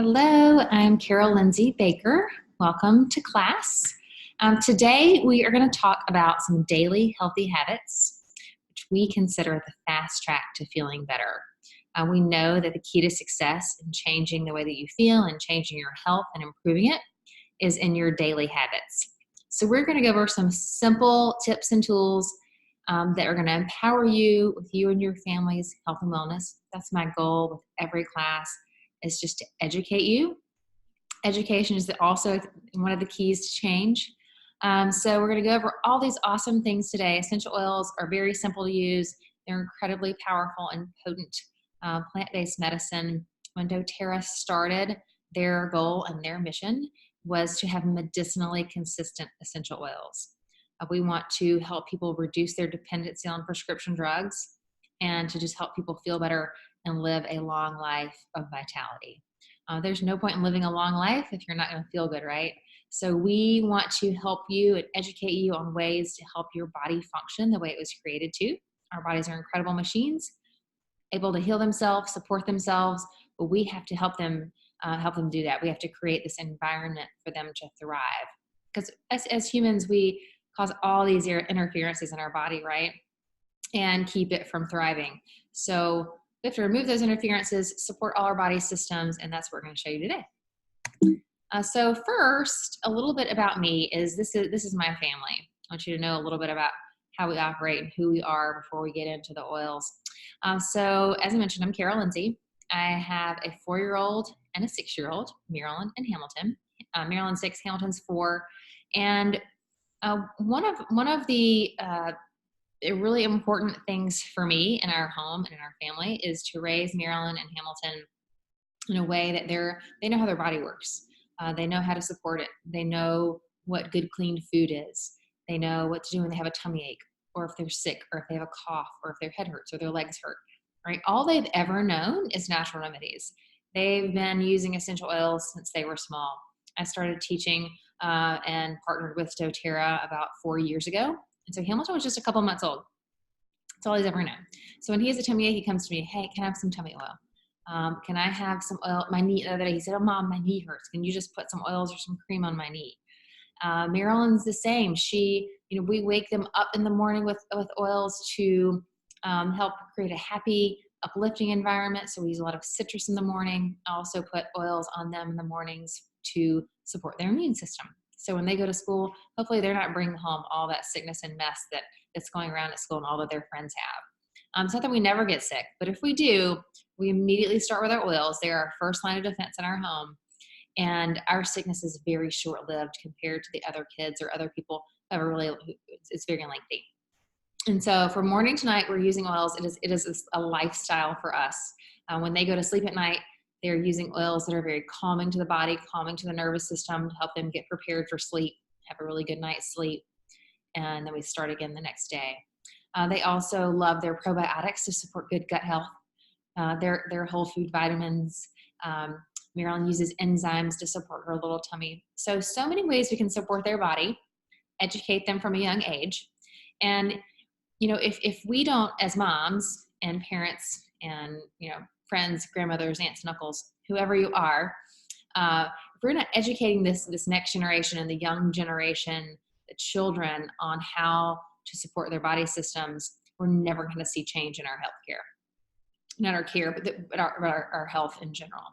Hello, I'm Carol Lindsay Baker. Welcome to class. Today we are going to talk about some daily healthy habits, which we consider the fast track to feeling better. We know that the key to success in changing the way that you feel and changing your health and improving it is in your daily habits. So we're going to go over some simple tips and tools that are going to empower you with you and your family's health and wellness. That's my goal with every class, is just to educate you. Education is also one of the keys to change. So we're going to go over all these awesome things today. Essential oils are very simple to use. They're incredibly powerful and potent plant-based medicine. When doTERRA started, their goal and their mission was to have medicinally consistent essential oils. We want to help people reduce their dependency on prescription drugs and to just help people feel better and live a long life of vitality. There's no point in living a long life if you're not going to feel good, right? So we want to help you and educate you on ways to help your body function the way it was created to. Our bodies are incredible machines, able to heal themselves, support themselves, but we have to help them do that. We have to create this environment for them to thrive. Because as humans, we cause all these interferences in our body, right? And keep it from thriving. So we have to remove those interferences, support all our body systems, and that's what we're going to show you today. So first, a little bit about me is this is my family. I want you to know a little bit about how we operate and who we are before we get into the oils. So as I mentioned, I'm Carol Lindsay. I have a 4-year-old and a 6-year-old, Marilyn and Hamilton. Marilyn's 6, Hamilton's 4, and one of the really important things for me in our home and in our family is to raise Marilyn and Hamilton in a way that they know how their body works. They know how to support it. They know what good, clean food is. They know what to do when they have a tummy ache, or if they're sick, or if they have a cough, or if their head hurts, or their legs hurt, right? All they've ever known is natural remedies. They've been using essential oils since they were small. I started teaching and partnered with doTERRA about 4 years ago. And so Hamilton was just a couple months old. That's all he's ever known. So when he has a tummy ache, he comes to me, hey, can I have some tummy oil? Can I have some oil? My knee, the other day, he said, oh, Mom, my knee hurts. Can you just put some oils or some cream on my knee? Marilyn's the same. We wake them up in the morning with oils to help create a happy, uplifting environment. So we use a lot of citrus in the morning. I also put oils on them in the mornings to support their immune system. So when they go to school, hopefully they're not bringing home all that sickness and mess that's going around at school and all that their friends have. It's not that we never get sick, but if we do, we immediately start with our oils. They're our first line of defense in our home. And our sickness is very short-lived compared to the other kids or other people who have it's very lengthy. And so from morning to night, we're using oils. It is a lifestyle for us. When they go to sleep at night, they're using oils that are very calming to the body, calming to the nervous system to help them get prepared for sleep, have a really good night's sleep, and then we start again the next day. They also love their probiotics to support good gut health, their whole food vitamins. Marilyn uses enzymes to support her little tummy. So many ways we can support their body, educate them from a young age. And, if we don't, as moms and parents and, friends, grandmothers, aunts, and uncles, whoever you are, if we're not educating this next generation and the young generation, the children, on how to support their body systems, we're never going to see change in our healthcare. Not our care, but our health in general.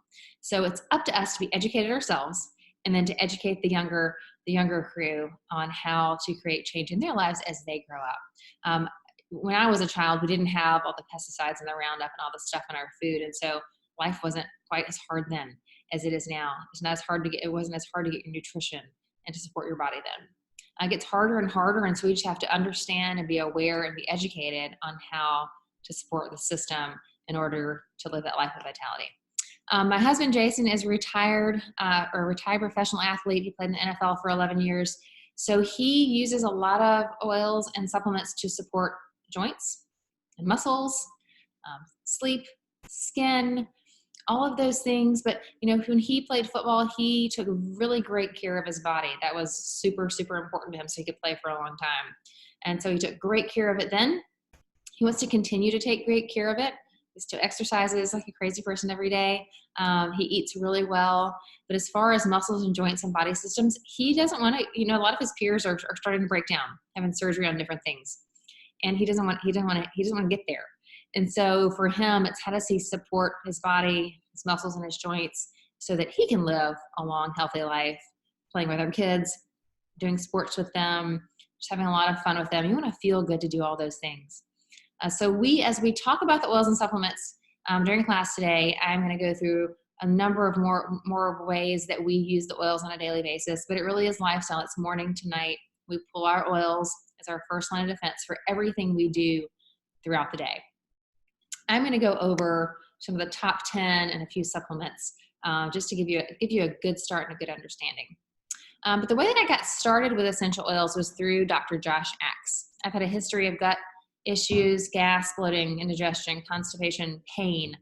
So it's up to us to be educated ourselves, and then to educate the younger crew on how to create change in their lives as they grow up. When I was a child, we didn't have all the pesticides and the Roundup and all the stuff in our food, and so life wasn't quite as hard then as it is now. It wasn't as hard to get your nutrition and to support your body then. It gets harder and harder, and so we just have to understand and be aware and be educated on how to support the system in order to live that life of vitality. My husband, Jason, is a retired professional athlete. He played in the NFL for 11 years. So he uses a lot of oils and supplements to support joints and muscles, sleep, skin, all of those things. But, when he played football, he took really great care of his body. That was super, super important to him so he could play for a long time. And so he took great care of it then. He wants to continue to take great care of it. He still exercises like a crazy person every day. He eats really well. But as far as muscles and joints and body systems, he doesn't want to, a lot of his peers are starting to break down, having surgery on different things. And he doesn't want to get there. And so for him, it's how does he support his body, his muscles and his joints so that he can live a long, healthy life, playing with our kids, doing sports with them, just having a lot of fun with them. You want to feel good to do all those things. So as we talk about the oils and supplements during class today, I'm going to go through a number of more ways that we use the oils on a daily basis, but it really is lifestyle. It's morning to night. We pull our oils as our first line of defense for everything we do throughout the day. I'm going to go over some of the top 10 and a few supplements just to give you a good start and a good understanding. But the way that I got started with essential oils was through Dr. Josh Axe. I've had a history of gut issues, gas, bloating, indigestion, constipation, pain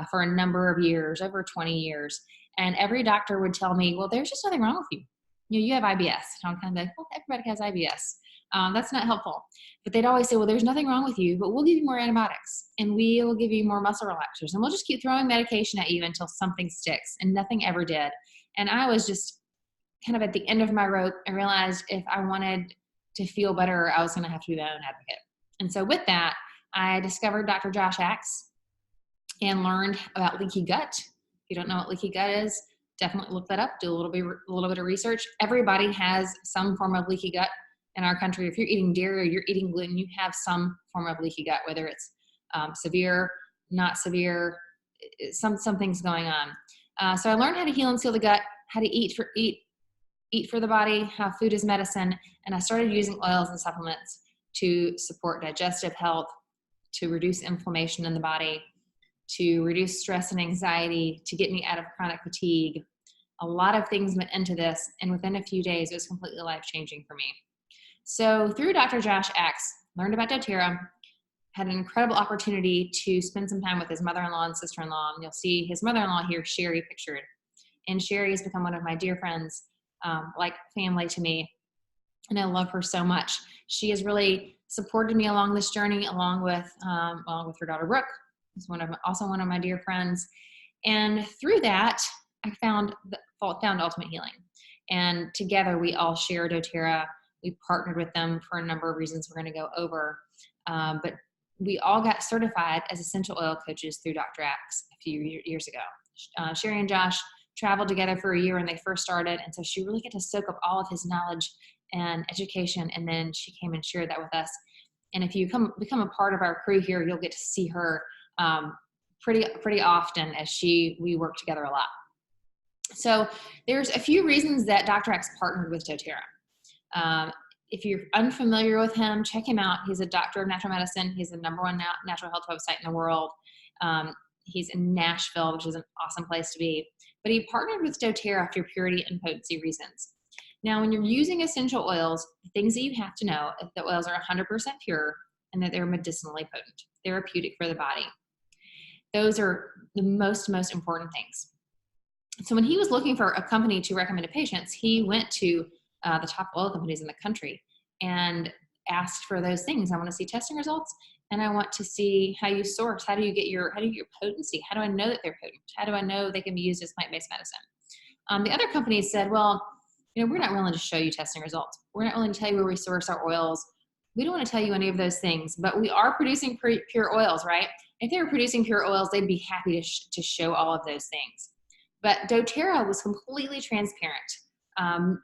for a number of years, over 20 years. And every doctor would tell me, well, there's just nothing wrong with you. You have IBS. And I'm kind of like, well, everybody has IBS. That's not helpful. But they'd always say, well, there's nothing wrong with you, but we'll give you more antibiotics and we will give you more muscle relaxers and we'll just keep throwing medication at you until something sticks. And nothing ever did. And I was just kind of at the end of my rope and realized if I wanted to feel better, I was going to have to be my own advocate. And so with that, I discovered Dr. Josh Axe and learned about leaky gut. If you don't know what leaky gut is, definitely look that up, do a little bit of research. Everybody has some form of leaky gut in our country. If you're eating dairy or you're eating gluten, you have some form of leaky gut, whether it's severe, not severe, something's going on. So I learned how to heal and seal the gut, how to eat for the body, how food is medicine, and I started using oils and supplements to support digestive health, to reduce inflammation in the body, to reduce stress and anxiety, to get me out of chronic fatigue. A lot of things went into this, and within a few days, it was completely life-changing for me. So through Dr. Josh Axe, learned about doTERRA, had an incredible opportunity to spend some time with his mother-in-law and sister-in-law, and you'll see his mother-in-law here, Sherry, pictured. And Sherry has become one of my dear friends, like family to me, and I love her so much. She has really supported me along this journey, along with her daughter Brooke, who's also one of my dear friends. And through that, I found Ultimate Healing, and together we all share doTERRA. We partnered with them for a number of reasons we're going to go over, but we all got certified as essential oil coaches through Dr. Axe a few years ago. Sherry and Josh traveled together for a year when they first started, and so she really got to soak up all of his knowledge and education, and then she came and shared that with us. And if you become a part of our crew here, you'll get to see her pretty often as we work together a lot. So there's a few reasons that Dr. Axe partnered with doTERRA. If you're unfamiliar with him, check him out. He's a doctor of natural medicine. He's the #1 natural health website in the world. He's in Nashville, which is an awesome place to be. But he partnered with doTERRA for purity and potency reasons. Now, when you're using essential oils, the things that you have to know is that oils are 100% pure and that they're medicinally potent, therapeutic for the body. Those are the most important things. So when he was looking for a company to recommend to patients, he went to the top oil companies in the country and asked for those things. I want to see testing results, and I want to see how you source. How do you get your potency? How do I know that they're potent? How do I know they can be used as plant-based medicine? The other companies said, well, we're not willing to show you testing results. We're not willing to tell you where we source our oils. We don't want to tell you any of those things, but we are producing pure oils, right? If they were producing pure oils, they'd be happy to show all of those things. But doTERRA was completely transparent.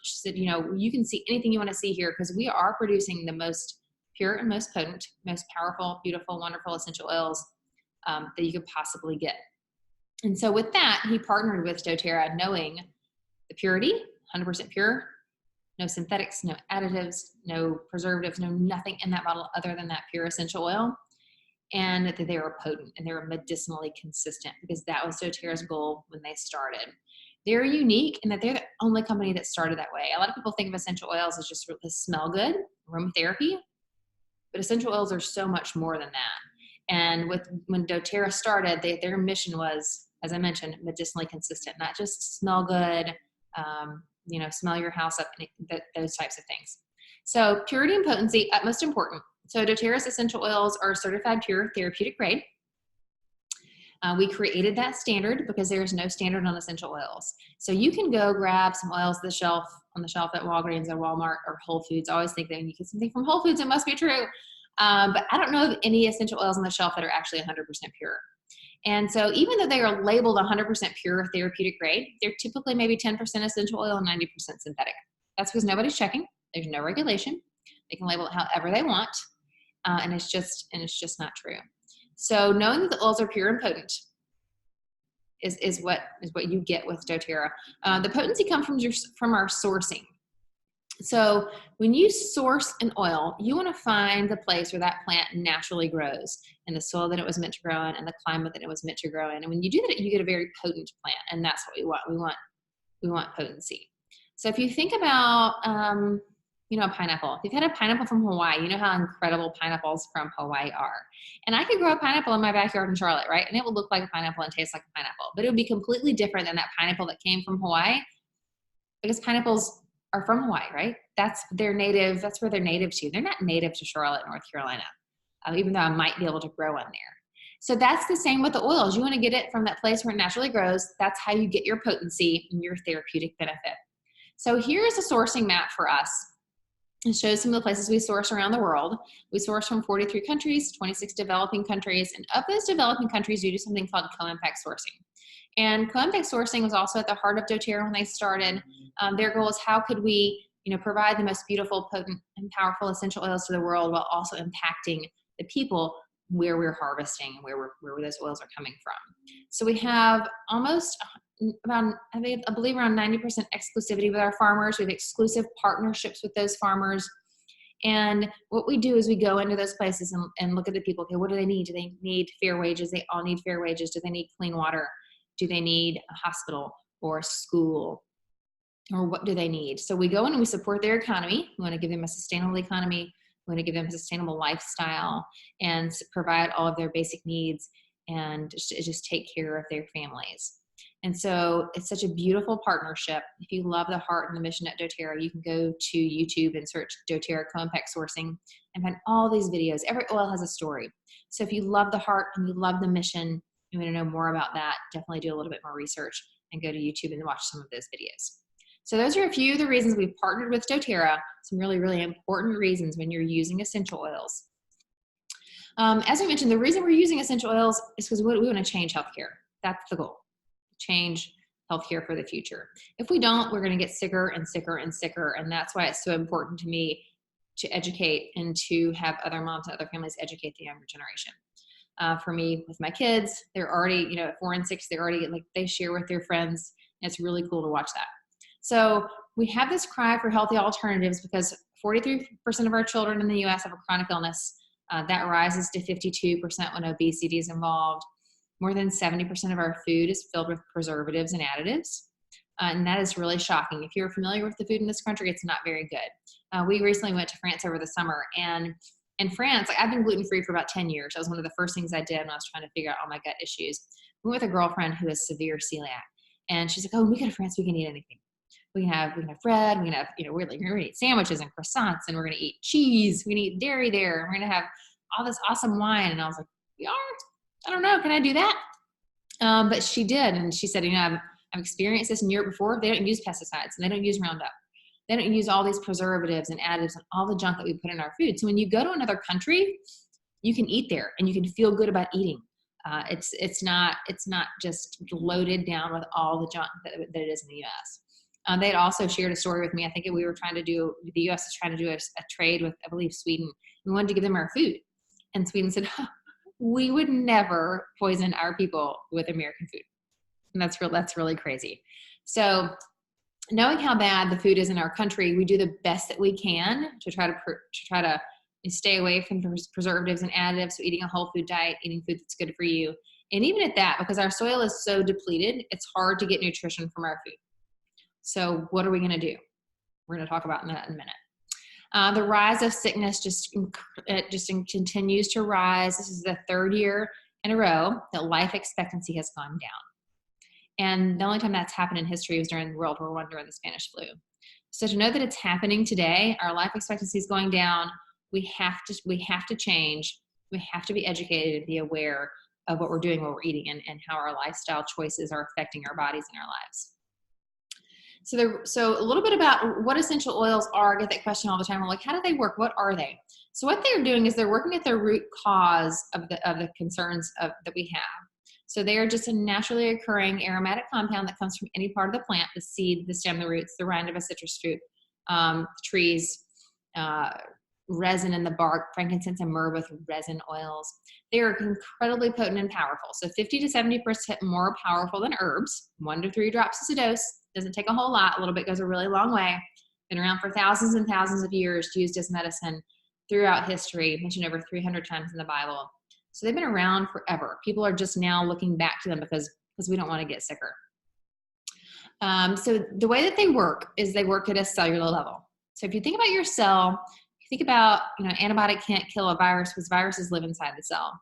She said, you can see anything you want to see here because we are producing the most pure and most potent, most powerful, beautiful, wonderful essential oils that you could possibly get. And so with that, he partnered with doTERRA knowing the purity, 100% pure, no synthetics, no additives, no preservatives, no nothing in that bottle other than that pure essential oil, and that they were potent and they were medicinally consistent because that was doTERRA's goal when they started. They're unique in that they're the only company that started that way. A lot of people think of essential oils as just really smell good, aromatherapy, but essential oils are so much more than that. And when doTERRA started, their mission was, as I mentioned, medicinally consistent, not just smell good, smell your house up, those types of things. So purity and potency, utmost important. So doTERRA's essential oils are certified pure, therapeutic grade. We created that standard because there is no standard on essential oils. So you can go grab some oils on the shelf at Walgreens or Walmart or Whole Foods. I always think that when you get something from Whole Foods, it must be true. But I don't know of any essential oils on the shelf that are actually 100% pure. And so even though they are labeled 100% pure therapeutic grade, they're typically maybe 10% essential oil and 90% synthetic. That's because nobody's checking. There's no regulation. They can label it however they want. And it's just not true. So knowing that the oils are pure and potent is what you get with doTERRA. The potency comes from our sourcing. So when you source an oil, you want to find the place where that plant naturally grows, in the soil that it was meant to grow in, and the climate that it was meant to grow in. And when you do that, you get a very potent plant, and that's what we want. We want potency. So if you think about, a pineapple. If you've had a pineapple from Hawaii, you know how incredible pineapples from Hawaii are. And I could grow a pineapple in my backyard in Charlotte, right? And it would look like a pineapple and taste like a pineapple, but it would be completely different than that pineapple that came from Hawaii, because pineapples are from Hawaii, right? That's where they're native to. They're not native to Charlotte, North Carolina, even though I might be able to grow one there. So that's the same with the oils. You want to get it from that place where it naturally grows. That's how you get your potency and your therapeutic benefit. So here's a sourcing map for us. It shows some of the places we source around the world. We source from 43 countries, 26 developing countries, and of those developing countries, we do something called co-impact sourcing. And co-impact sourcing was also at the heart of doTERRA when they started. Their goal is how could we, provide the most beautiful, potent, and powerful essential oils to the world while also impacting the people where we're harvesting and where those oils are coming from. So we have almost around 90% exclusivity with our farmers. We have exclusive partnerships with those farmers. And what we do is we go into those places and look at the people. Okay, what do they need? Do they need fair wages? They all need fair wages. Do they need clean water? Do they need a hospital or a school? Or what do they need? So we go in and we support their economy. We want to give them a sustainable economy. We want to give them a sustainable lifestyle and provide all of their basic needs and just take care of their families. And so it's such a beautiful partnership. If you love the heart and the mission at doTERRA, you can go to YouTube and search doTERRA co-impact sourcing and find all these videos. Every oil has a story. So if you love the heart and you love the mission, you want to know more about that, definitely do a little bit more research and go to YouTube and watch some of those videos. So those are a few of the reasons we've partnered with doTERRA, some really, really important reasons when you're using essential oils. As I mentioned, the reason we're using essential oils is because we want to change healthcare. That's the goal. Change healthcare for the future. If we don't, we're going to get sicker and sicker and sicker. And that's why it's so important to me to educate and to have other moms and other families educate the younger generation. For me, with my kids, they're already, at 4 and 6, they're already they share with their friends. And it's really cool to watch that. So we have this cry for healthy alternatives because 43% of our children in the U.S. have a chronic illness. That rises to 52% when obesity is involved. More than 70% of our food is filled with preservatives and additives. And that is really shocking. If you're familiar with the food in this country, it's not very good. We recently went to France over the summer, and in France, I've been gluten-free for about 10 years. That was one of the first things I did when I was trying to figure out all my gut issues. We went with a girlfriend who has severe celiac, and she's like, "Oh, when we go to France, we can eat anything. We can have bread. We can have, we're going to eat sandwiches and croissants, and we're going to eat cheese. We can eat dairy there. And we're going to have all this awesome wine." And I was like, "We are? I don't know. Can I do that?" But she did. And she said, I've experienced this in Europe before. They don't use pesticides and they don't use Roundup. They don't use all these preservatives and additives and all the junk that we put in our food. So when you go to another country, you can eat there and you can feel good about eating. It's not just loaded down with all the junk that it is in the U.S. They had also shared a story with me. I think the U.S. is trying to do a trade with, I believe, Sweden. We wanted to give them our food. And Sweden said, "We would never poison our people with American food." And that's really crazy. So knowing how bad the food is in our country, we do the best that we can to try to stay away from preservatives and additives. So eating a whole food diet, eating food that's good for you. And even at that, because our soil is so depleted, it's hard to get nutrition from our food. So what are we going to do? We're going to talk about that in a minute. The rise of sickness just continues to rise. This is the 3rd year in a row that life expectancy has gone down. And the only time that's happened in history was during World War I, during the Spanish flu. So to know that it's happening today, our life expectancy is going down. We have to change. We have to be educated and be aware of what we're doing, what we're eating, and how our lifestyle choices are affecting our bodies and our lives. So a little bit about what essential oils are. I get that question all the time. I'm like, how do they work? What are they? So what they're doing is they're working at the root cause of the concerns that we have. So they are just a naturally occurring aromatic compound that comes from any part of the plant: the seed, the stem, the roots, the rind of a citrus fruit, trees, resin in the bark, frankincense and myrrh with resin oils. They are incredibly potent and powerful. So 50 to 70% more powerful than herbs. 1 to 3 drops is a dose. Doesn't take a whole lot. A little bit goes a really long way. Been around for thousands and thousands of years, used as medicine throughout history, mentioned over 300 times in the Bible. So they've been around forever. People are just now looking back to them because we don't want to get sicker. So the way that they work is they work at a cellular level. So if you think about your cell, think about, antibiotic can't kill a virus because viruses live inside the cell.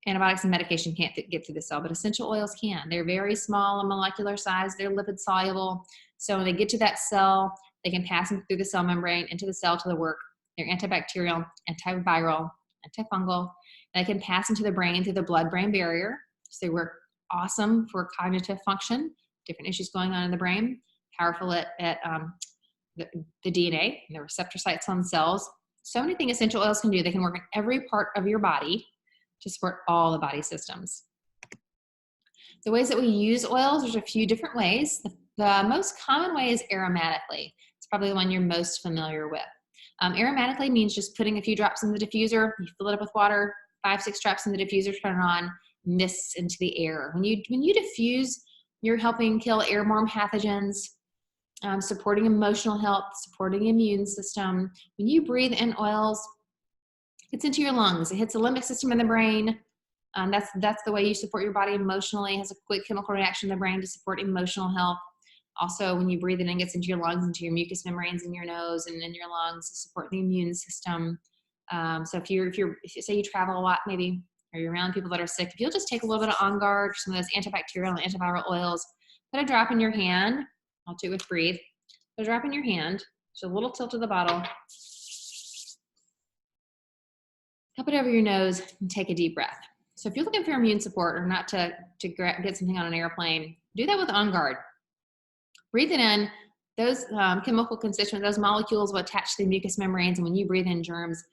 Antibiotics and medication can't get through the cell, but essential oils can. They're very small in molecular size. They're lipid soluble. So when they get to that cell, they can pass them through the cell membrane into the cell to the work. They're antibacterial, antiviral, antifungal. And they can pass into the brain through the blood-brain barrier. So they work awesome for cognitive function, different issues going on in the brain, powerful at the DNA and the receptor sites on cells. So many things essential oils can do. They can work in every part of your body to support all the body systems. The ways that we use oils, there's a few different ways. The most common way is aromatically. It's probably the one you're most familiar with. Aromatically means just putting a few drops in the diffuser, you fill it up with water, 5-6 drops in the diffuser, turn it on, mists into the air. When you diffuse, you're helping kill airborne pathogens, supporting emotional health, supporting immune system. When you breathe in oils, it gets into your lungs. It hits the limbic system in the brain. That's the way you support your body emotionally. It has a quick chemical reaction in the brain to support emotional health. Also, when you breathe it in, it gets into your lungs, into your mucous membranes in your nose and in your lungs to support the immune system. So if you say you travel a lot, maybe, or you're around people that are sick, if you'll just take a little bit of On Guard, some of those antibacterial and antiviral oils, put a drop in your hand. I'll do it with Breathe. Put a drop in your hand, just a little tilt of the bottle. Cup it over your nose and take a deep breath. So if you're looking for immune support or not to get something on an airplane, do that with On Guard. Breathe it in. Those chemical constituents, those molecules will attach to the mucous membranes, and when you breathe in germs,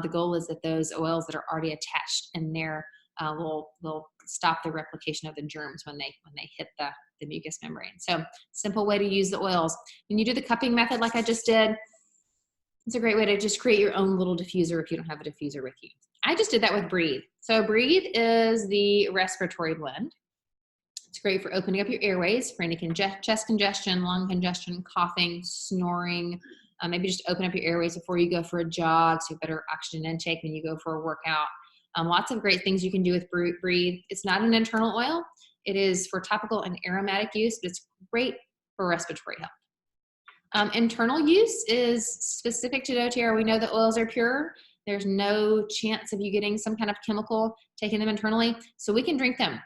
the goal is that those oils that are already attached in there will stop the replication of the germs when they hit the mucous membrane. So simple way to use the oils. When you do the cupping method like I just did, it's a great way to just create your own little diffuser if you don't have a diffuser with you. I just did that with Breathe. So Breathe is the respiratory blend. It's great for opening up your airways for any chest congestion, lung congestion, coughing, snoring. Maybe just open up your airways before you go for a jog, so better oxygen intake when you go for a workout. Lots of great things you can do with Breathe. It's not an internal oil. It is for topical and aromatic use, but it's great for respiratory health. Internal use is specific to doTERRA. We know that oils are pure. There's no chance of you getting some kind of chemical taking them internally, so we can drink them.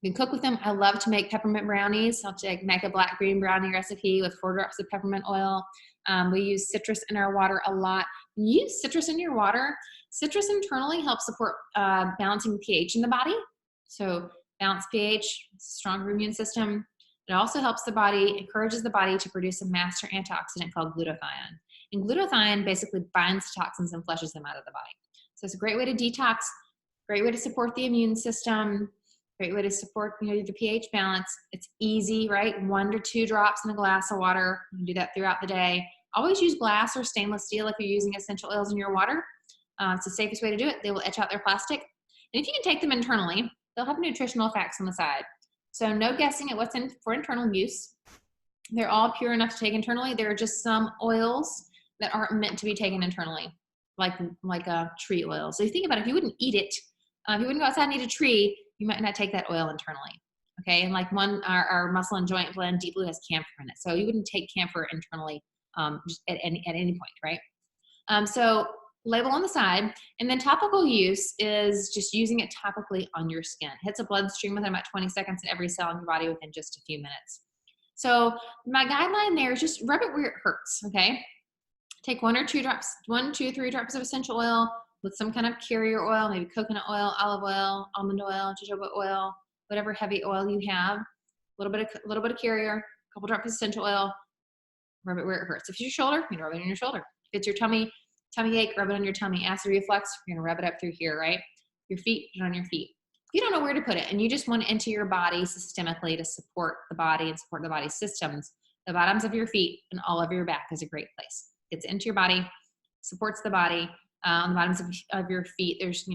You can cook with them. I love to make peppermint brownies. I'll make a black green brownie recipe with 4 drops of peppermint oil. We use citrus in our water a lot. When you use citrus in your water, citrus internally helps support balancing pH in the body. So balanced pH, stronger immune system. It also helps the body, encourages the body to produce a master antioxidant called glutathione. And glutathione basically binds toxins and flushes them out of the body. So it's a great way to detox, great way to support the immune system, great way to support the pH balance. It's easy, right? 1 to 2 drops in a glass of water. You can do that throughout the day. Always use glass or stainless steel if you're using essential oils in your water. It's the safest way to do it. They will etch out their plastic. And if you can take them internally, they'll have nutritional facts on the side. So no guessing at what's in for internal use. They're all pure enough to take internally. There are just some oils that aren't meant to be taken internally, like a tree oil. So you think about it, if you wouldn't eat it, if you wouldn't go outside and eat a tree, you might not take that oil internally. Okay, and like our muscle and joint blend, Deep Blue has camphor in it. So you wouldn't take camphor internally just at any point, right? So label on the side, and then topical use is just using it topically on your skin. Hits a bloodstream within about 20 seconds in every cell in your body within just a few minutes. So my guideline there is just rub it where it hurts, okay? Take 1 or 2 drops, 1, 2, 3 drops of essential oil, with some kind of carrier oil, maybe coconut oil, olive oil, almond oil, jojoba oil, whatever heavy oil you have. A little bit of carrier, a couple drops of essential oil. Rub it where it hurts. If it's your shoulder, you rub it on your shoulder. If it's your tummy ache, rub it on your tummy. Acid reflux, you're gonna rub it up through here, right? Your feet, put it on your feet. If you don't know where to put it and you just want it into your body systemically to support the body and support the body's systems, the bottoms of your feet and all over your back is a great place. It's into your body, supports the body. On the bottoms of your feet, there's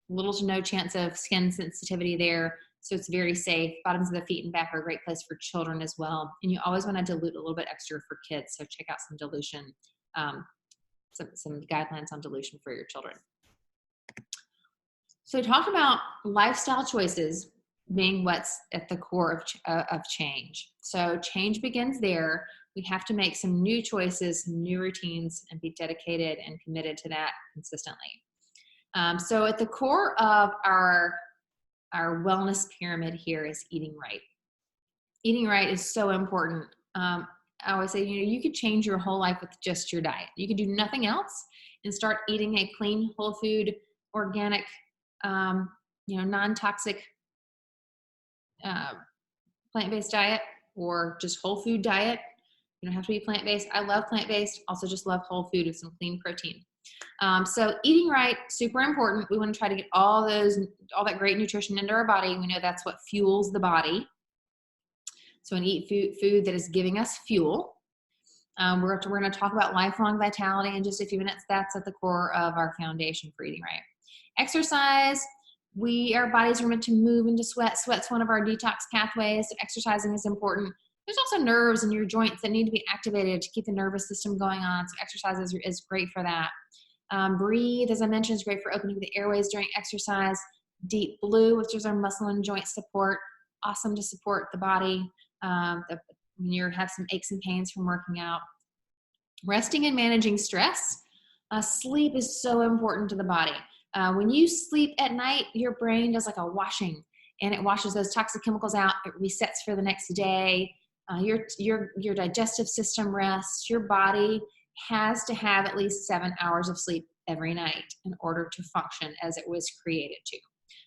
little to no chance of skin sensitivity there. So it's very safe. Bottoms of the feet and back are a great place for children as well. And you always want to dilute a little bit extra for kids. So check out some dilution, some guidelines on dilution for your children. So talk about lifestyle choices being what's at the core of change. So change begins there. We have to make some new choices, some new routines, and be dedicated and committed to that consistently. So at the core of our wellness pyramid here is eating right. Eating right is so important. I always say, you could change your whole life with just your diet. You could do nothing else and start eating a clean, whole food, organic, non-toxic plant-based diet or just whole food diet. You don't have to be plant-based. I love plant-based, also just love whole food with some clean protein. So eating right, super important. We want to try to get all that great nutrition into our body. We know that's what fuels the body. So we eat food that is giving us fuel. We're going to talk about lifelong vitality in just a few minutes. That's at the core of our foundation for eating right. Exercise. Our bodies are meant to move into sweat. Sweat's one of our detox pathways. So exercising is important. There's also nerves in your joints that need to be activated to keep the nervous system going on. So exercise is great for that. Breathe, as I mentioned, is great for opening the airways during exercise. Deep Blue, which is our muscle and joint support, awesome to support the body when you have some aches and pains from working out. Resting and managing stress. Sleep is so important to the body. When you sleep at night, your brain does like a washing, and it washes those toxic chemicals out. It resets for the next day. Your digestive system rests. Your body has to have at least 7 hours of sleep every night in order to function as it was created to.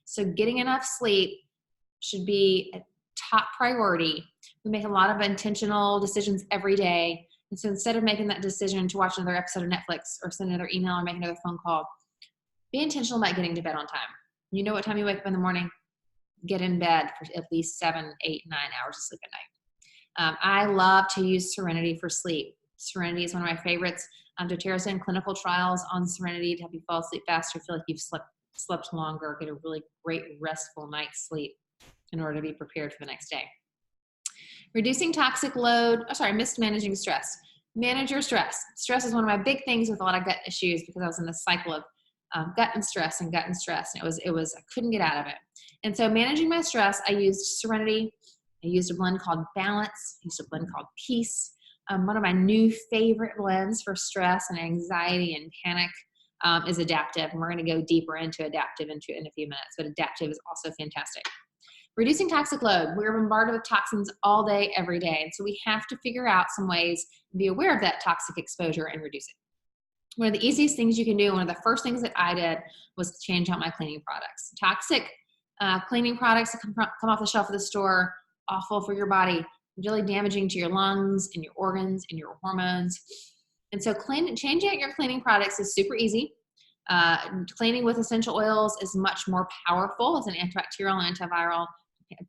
So getting enough sleep should be a top priority. We make a lot of intentional decisions every day. And so instead of making that decision to watch another episode of Netflix or send another email or make another phone call, be intentional about getting to bed on time. You know what time you wake up in the morning? Get in bed for at least 7, 8, 9 hours of sleep at night. I love to use Serenity for sleep. Serenity is one of my favorites. doTERRA's done clinical trials on Serenity to help you fall asleep faster, feel like you've slept longer, get a really great restful night's sleep in order to be prepared for the next day. Reducing toxic load, mismanaging stress. Manage your stress. Stress is one of my big things with a lot of gut issues because I was in this cycle of gut and stress. And it was I couldn't get out of it. And so managing my stress, I used Serenity. I used a blend called Balance. I used a blend called Peace. One of my new favorite blends for stress and anxiety and panic is Adaptive. And we're going to go deeper into Adaptive in a few minutes, but Adaptive is also fantastic. Reducing toxic load. We're bombarded with toxins all day, every day. And so we have to figure out some ways to be aware of that toxic exposure and reduce it. One of the easiest things you can do, one of the first things that I did was to change out my cleaning products. Toxic cleaning products that come off the shelf of the store, awful for your body, really damaging to your lungs and your organs and your hormones. And so changing out your cleaning products is super easy. Cleaning with essential oils is much more powerful as an antibacterial and antiviral,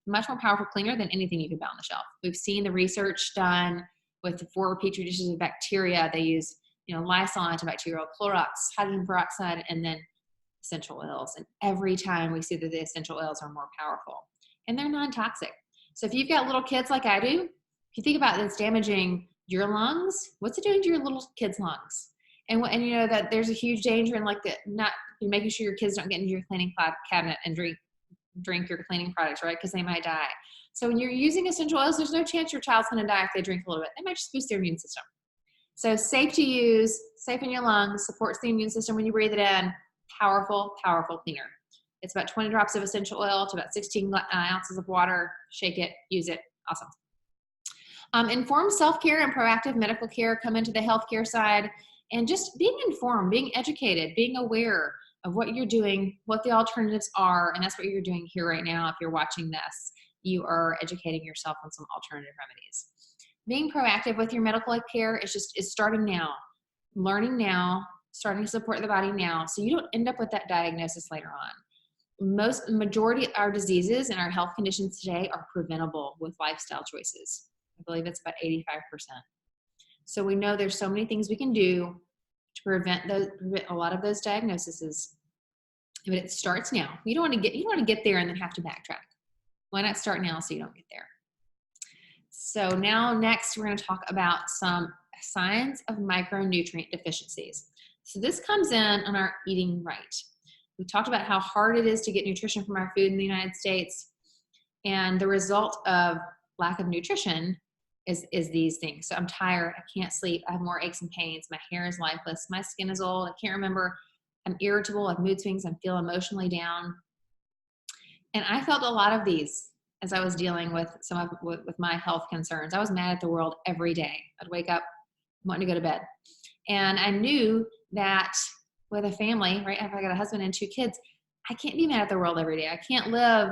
much more powerful cleaner than anything you can buy on the shelf. We've seen the research done with the 4 petri dishes of bacteria. They use, Lysol antibacterial, Clorox, hydrogen peroxide, and then essential oils. And every time we see that the essential oils are more powerful and they're non-toxic. So if you've got little kids like I do, if you think about it's damaging your lungs, what's it doing to your little kids' lungs? And you know that there's a huge danger in making sure your kids don't get into your cleaning cabinet and drink your cleaning products, right? Because they might die. So when you're using essential oils, there's no chance your child's going to die if they drink a little bit. They might just boost their immune system. So safe to use, safe in your lungs, supports the immune system when you breathe it in. Powerful, powerful cleaner. It's about 20 drops of essential oil to about 16 ounces of water. Shake it, use it. Awesome. Informed self-care and proactive medical care come into the healthcare side. and just being informed, being educated, being aware of what you're doing, what the alternatives are. And that's what you're doing here right now. If you're watching this, you are educating yourself on some alternative remedies. Being proactive with your medical care is starting now, learning now, starting to support the body now, so you don't end up with that diagnosis later on. Majority of our diseases and our health conditions today are preventable with lifestyle choices. I believe it's about 85%. So we know there's so many things we can do to prevent a lot of those diagnoses. But it starts now. You don't want to get there and then have to backtrack. Why not start now so you don't get there? So now next we're going to talk about some signs of micronutrient deficiencies. So this comes in on our eating right. We talked about how hard it is to get nutrition from our food in the United States, and the result of lack of nutrition is these things. So I'm tired, I can't sleep, I have more aches and pains, my hair is lifeless, my skin is old, I can't remember, I'm irritable, I have mood swings, I feel emotionally down. And I felt a lot of these as I was dealing with with my health concerns. I was mad at the world every day. I'd wake up wanting to go to bed. And I knew that with a family, right, if I got a husband and 2 kids, I can't be mad at the world every day. I can't live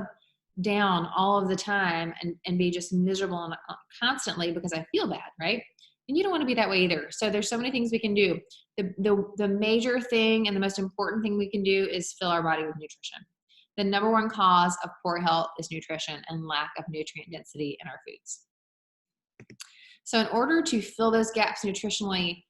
down all of the time and be just miserable constantly because I feel bad, right? And you don't want to be that way either. So there's so many things we can do. The major thing and the most important thing we can do is fill our body with nutrition. The number one cause of poor health is nutrition and lack of nutrient density in our foods. So in order to fill those gaps nutritionally,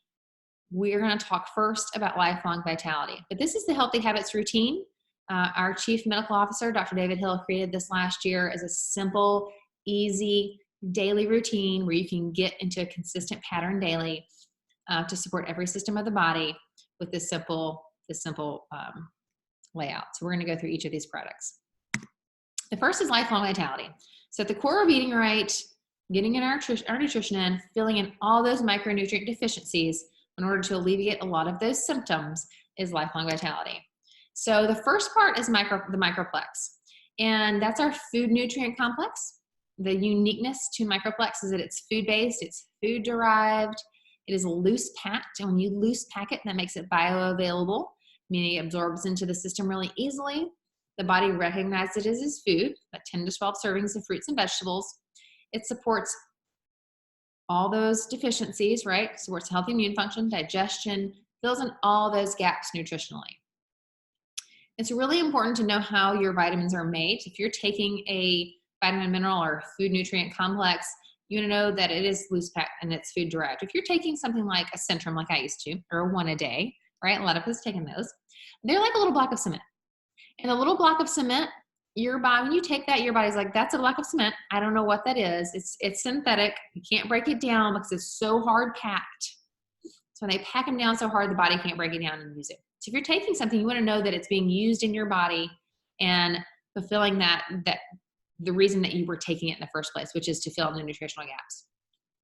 we're going to talk first about lifelong vitality. But this is the Healthy Habits routine. Our Chief Medical Officer, Dr. David Hill, created this last year as a simple, easy daily routine where you can get into a consistent pattern daily to support every system of the body with this simple layout. So we're going to go through each of these products. The first is lifelong vitality. So at the core of eating right, getting in our nutrition in, filling in all those micronutrient deficiencies in order to alleviate a lot of those symptoms is lifelong vitality. So the first part is the microplex, and that's our food nutrient complex. The uniqueness to microplex is that it's food-based, it's food-derived, it is loose packed, and when you loose pack it, that makes it bioavailable, meaning it absorbs into the system really easily. The body recognizes it as food, about 10 to 12 servings of fruits and vegetables. It supports all those deficiencies, right? Supports healthy immune function, digestion, fills in all those gaps nutritionally. It's really important to know how your vitamins are made. If you're taking a vitamin, mineral, or food nutrient complex, you want to know that it is loose packed and it's food derived. If you're taking something like a Centrum, like I used to, or one a day, right? A lot of us taking those. They're like a little block of cement. And a little block of cement, your body, when you take that, your body's like, that's a block of cement. I don't know what that is. It's synthetic. You can't break it down because it's so hard packed. So when they pack them down so hard, the body can't break it down and use it. So if you're taking something, you want to know that it's being used in your body and fulfilling that the reason that you were taking it in the first place, which is to fill in the nutritional gaps.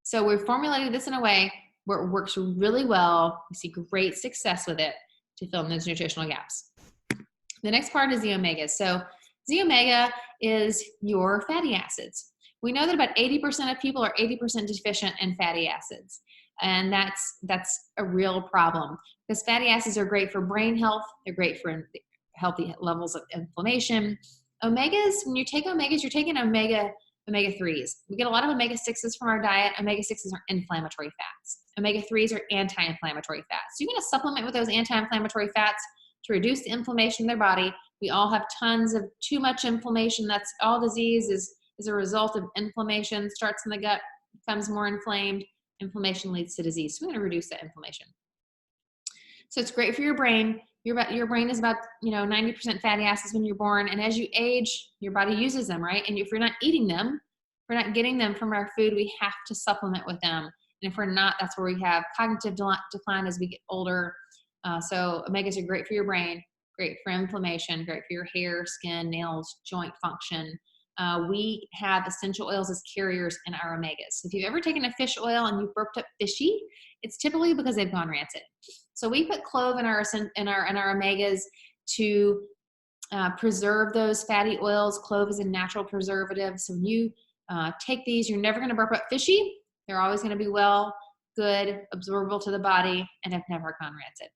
So we've formulated this in a way where it works really well. We see great success with it to fill in those nutritional gaps. The next part is the omegas. So the omega is your fatty acids. We know that about 80% of people are 80% deficient in fatty acids. And that's a real problem because fatty acids are great for brain health. They're great for healthy levels of inflammation. Omegas, when you take omegas, you're taking omega-3s. We get a lot of omega-6s from our diet. Omega-6s are inflammatory fats. Omega-3s are anti-inflammatory fats. So you're going to supplement with those anti-inflammatory fats to reduce the inflammation in their body. We all have tons of too much inflammation. That's all disease is a result of inflammation. Starts in the gut, becomes more inflamed. Inflammation leads to disease. So we're going to reduce that inflammation. So it's great for your brain. Your brain is about 90% fatty acids when you're born, and as you age, your body uses them, right? And if you're not eating them, if we're not getting them from our food, we have to supplement with them. And if we're not, that's where we have cognitive decline as we get older. So omegas are great for your brain, great for inflammation, great for your hair, skin, nails, joint function. We have essential oils as carriers in our omegas. So if you've ever taken a fish oil and you've burped up fishy, it's typically because they've gone rancid. So we put clove in our omegas to preserve those fatty oils. Clove is a natural preservative. So when you take these, you're never going to burp up fishy. They're always going to be well good, absorbable to the body, and have never gone rancid.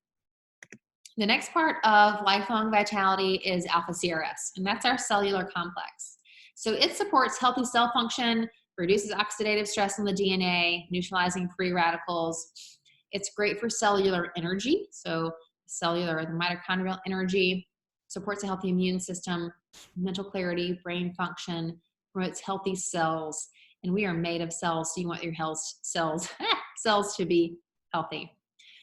The next part of lifelong vitality is alpha CRS, and that's our cellular complex. So it supports healthy cell function, reduces oxidative stress on the DNA, neutralizing free radicals. It's great for cellular energy, so cellular, the mitochondrial energy, supports a healthy immune system, mental clarity, brain function, promotes healthy cells, and we are made of cells, so you want your cells to be healthy.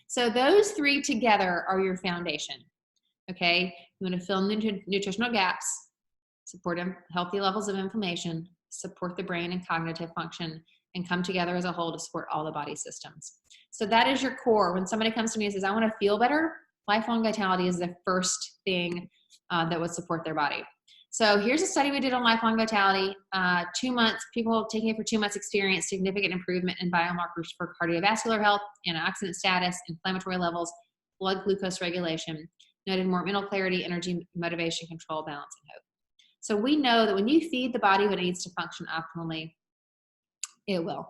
So those three together are your foundation, okay? You want to fill nutritional gaps, support healthy levels of inflammation, support the brain and cognitive function, and come together as a whole to support all the body systems. So that is your core. When somebody comes to me and says, I want to feel better, lifelong vitality is the first thing that would support their body. So here's a study we did on lifelong vitality. 2 months, people taking it for 2 months experienced significant improvement in biomarkers for cardiovascular health, antioxidant status, inflammatory levels, blood glucose regulation, noted more mental clarity, energy, motivation, control, balance, and hope. So we know that when you feed the body what it needs to function optimally, it will.